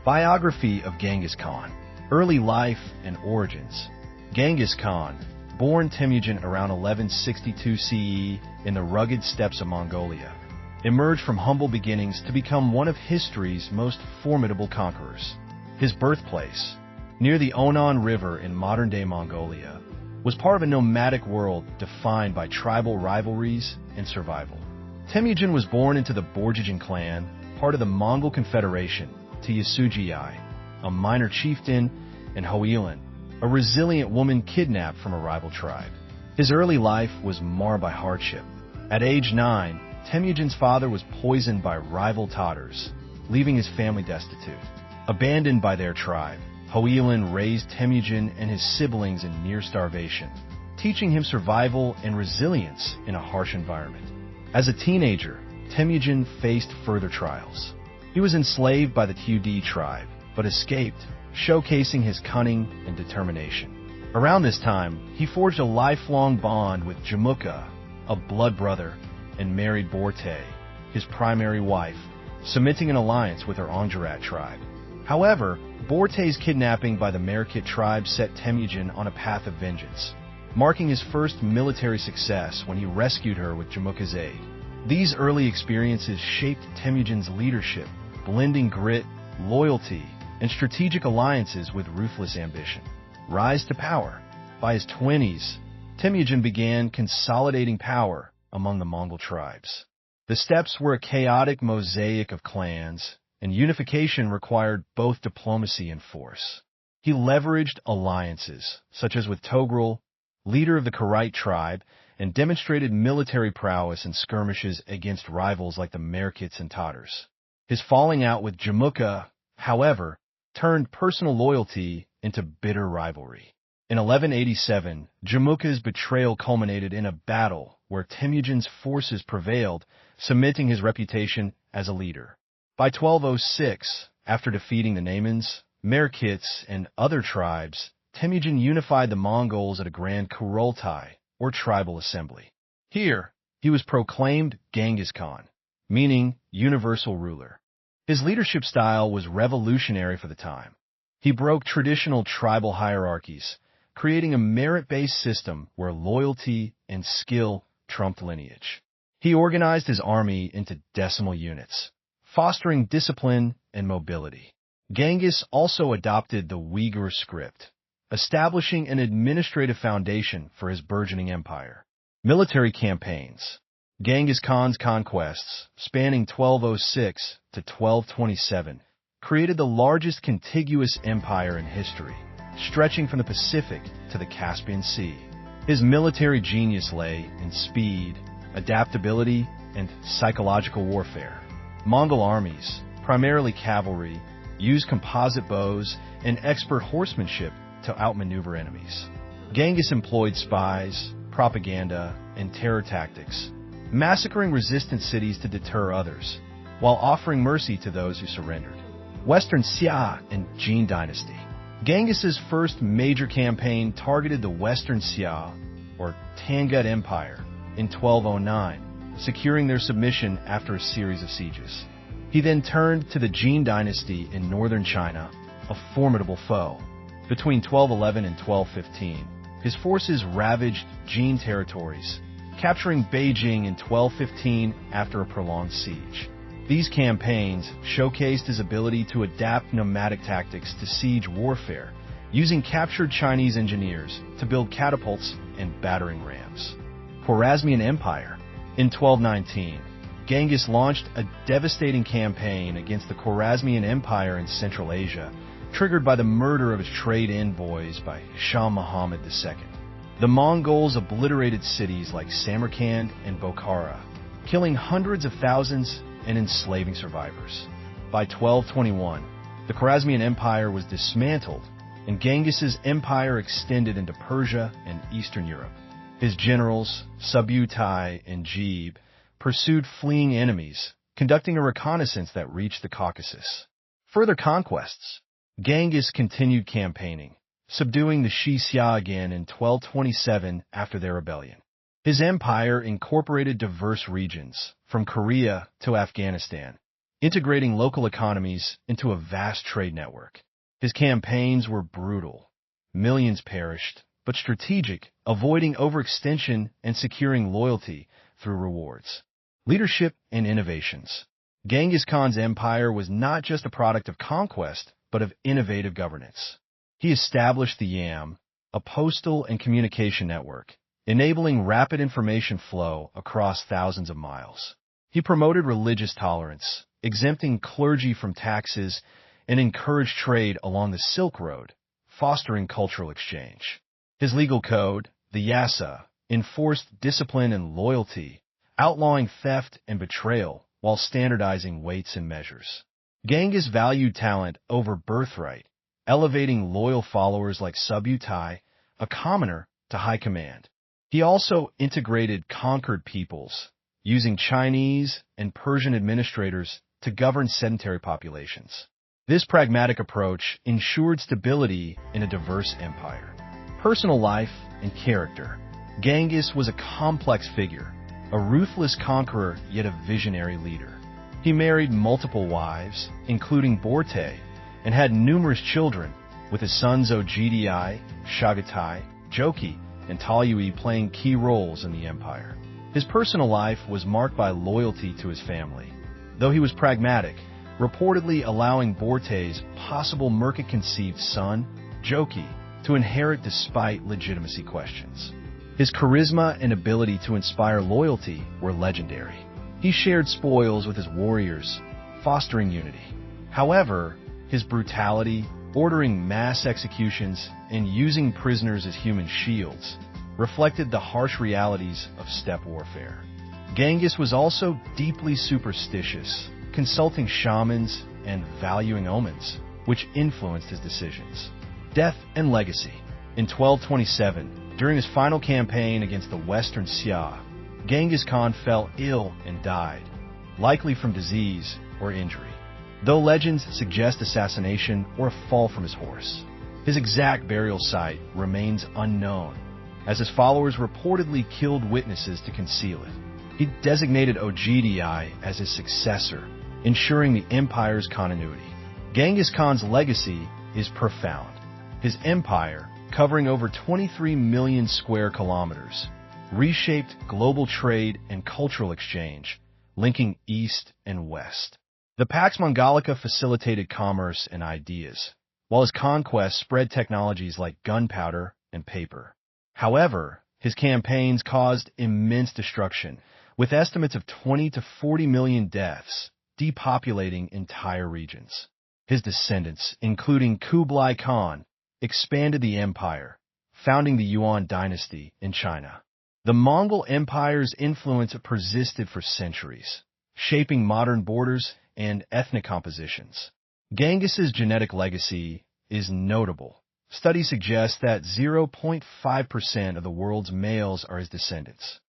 Biography of Genghis Khan. Early life and origins. Genghis Khan, born Temujin around 1162 CE in the rugged steppes of Mongolia, emerged from humble beginnings to become one of history's most formidable conquerors. His birthplace, near the Onan River in modern-day Mongolia, was part of a nomadic world defined by tribal rivalries and survival. Temujin was born into the Borjigin clan, part of the Mongol Confederation, to Yasujii, a minor chieftain, and Hoelin, a resilient woman kidnapped from a rival tribe. His early life was marred by hardship. At age 9, Temujin's father was poisoned by rival Tatars, leaving his family destitute. Abandoned by their tribe, Hoelin raised Temujin and his siblings in near starvation, teaching him survival and resilience in a harsh environment. As a teenager, Temujin faced further trials. He was enslaved by the Tudi tribe, but escaped, showcasing his cunning and determination. Around this time, he forged a lifelong bond with Jamukha, a blood brother, and married Borte, his primary wife, cementing an alliance with her Angjarat tribe. However, Borte's kidnapping by the Merkit tribe set Temujin on a path of vengeance, marking his first military success when he rescued her with Jamukha's aid. These early experiences shaped Temujin's leadership, blending grit, loyalty, and strategic alliances with ruthless ambition. Rise to power. By his 20s, Temujin began consolidating power among the Mongol tribes. The steppes were a chaotic mosaic of clans, and unification required both diplomacy and force. He leveraged alliances, such as with Togrul, leader of the Karite tribe, and demonstrated military prowess in skirmishes against rivals like the Merkits and Tatars. His falling out with Jamukha, however, turned personal loyalty into bitter rivalry. In 1187, Jamukha's betrayal culminated in a battle where Temujin's forces prevailed, cementing his reputation as a leader. By 1206, after defeating the Naimans, Merkits, and other tribes, Temujin unified the Mongols at a grand Kurultai, or tribal assembly. Here, he was proclaimed Genghis Khan, meaning universal ruler. His leadership style was revolutionary for the time. He broke traditional tribal hierarchies, creating a merit-based system where loyalty and skill trumped lineage. He organized his army into decimal units, fostering discipline and mobility. Genghis also adopted the Uyghur script, establishing an administrative foundation for his burgeoning empire. Military campaigns. Genghis Khan's conquests, spanning 1206 to 1227, created the largest contiguous empire in history, stretching from the Pacific to the Caspian Sea. His military genius lay in speed, adaptability, and psychological warfare. Mongol armies, primarily cavalry, used composite bows and expert horsemanship to outmaneuver enemies. Genghis employed spies, propaganda, and terror tactics, massacring resistant cities to deter others, while offering mercy to those who surrendered. Western Xia and Jin dynasty. Genghis's first major campaign targeted the Western Xia, or Tangut Empire, in 1209, securing their submission after a series of sieges. He then turned to the Jin dynasty in northern China, a formidable foe. Between 1211 and 1215, his forces ravaged Jin territories, capturing Beijing in 1215 after a prolonged siege. These campaigns showcased his ability to adapt nomadic tactics to siege warfare, using captured Chinese engineers to build catapults and battering rams. Khwarezmian Empire. In 1219, Genghis launched a devastating campaign against the Khwarezmian Empire in Central Asia, triggered by the murder of his trade envoys by Shah Muhammad II. The Mongols obliterated cities like Samarkand and Bokhara, killing hundreds of thousands and enslaving survivors. By 1221, the Khwarezmian Empire was dismantled, and Genghis's empire extended into Persia and Eastern Europe. His generals, Subutai and Jebe, pursued fleeing enemies, conducting a reconnaissance that reached the Caucasus. Further conquests. Genghis continued campaigning, subduing the Xia again in 1227 after their rebellion. His empire incorporated diverse regions, from Korea to Afghanistan, integrating local economies into a vast trade network. His campaigns were brutal. Millions perished, but strategic, avoiding overextension and securing loyalty through rewards. Leadership and innovations. Genghis Khan's empire was not just a product of conquest, but of innovative governance. He established the YAM, a postal and communication network, enabling rapid information flow across thousands of miles. He promoted religious tolerance, exempting clergy from taxes, and encouraged trade along the Silk Road, fostering cultural exchange. His legal code, the Yasa, enforced discipline and loyalty, outlawing theft and betrayal while standardizing weights and measures. Genghis valued talent over birthright, elevating loyal followers like Subutai, a commoner, to high command. He also integrated conquered peoples, using Chinese and Persian administrators to govern sedentary populations. This pragmatic approach ensured stability in a diverse empire. Personal life and character. Genghis was a complex figure, a ruthless conqueror yet a visionary leader. He married multiple wives, including Borte, and had numerous children, with his sons Ogdi, Chagatai, Joki, and Talyui playing key roles in the empire. His personal life was marked by loyalty to his family, though he was pragmatic, reportedly allowing Borte's possible Merca-conceived son, Joki, to inherit despite legitimacy questions. His charisma and ability to inspire loyalty were legendary. He shared spoils with his warriors, fostering unity. However, his brutality, ordering mass executions, and using prisoners as human shields reflected the harsh realities of steppe warfare. Genghis was also deeply superstitious, consulting shamans and valuing omens, which influenced his decisions. Death and legacy. In 1227, during his final campaign against the Western Xia, Genghis Khan fell ill and died, likely from disease or injury, though legends suggest assassination or a fall from his horse. His exact burial site remains unknown, as his followers reportedly killed witnesses to conceal it. He designated Ogdi as his successor, ensuring the empire's continuity. Genghis Khan's legacy is profound. His empire, covering over 23 million square kilometers, reshaped global trade and cultural exchange, linking East and West. The Pax Mongolica facilitated commerce and ideas, while his conquests spread technologies like gunpowder and paper. However, his campaigns caused immense destruction, with estimates of 20 to 40 million deaths, depopulating entire regions. His descendants, including Kublai Khan, expanded the empire, founding the Yuan dynasty in China. The Mongol Empire's influence persisted for centuries, shaping modern borders and ethnic compositions. Genghis's genetic legacy is notable. Studies suggest that 0.5% of the world's males are his descendants.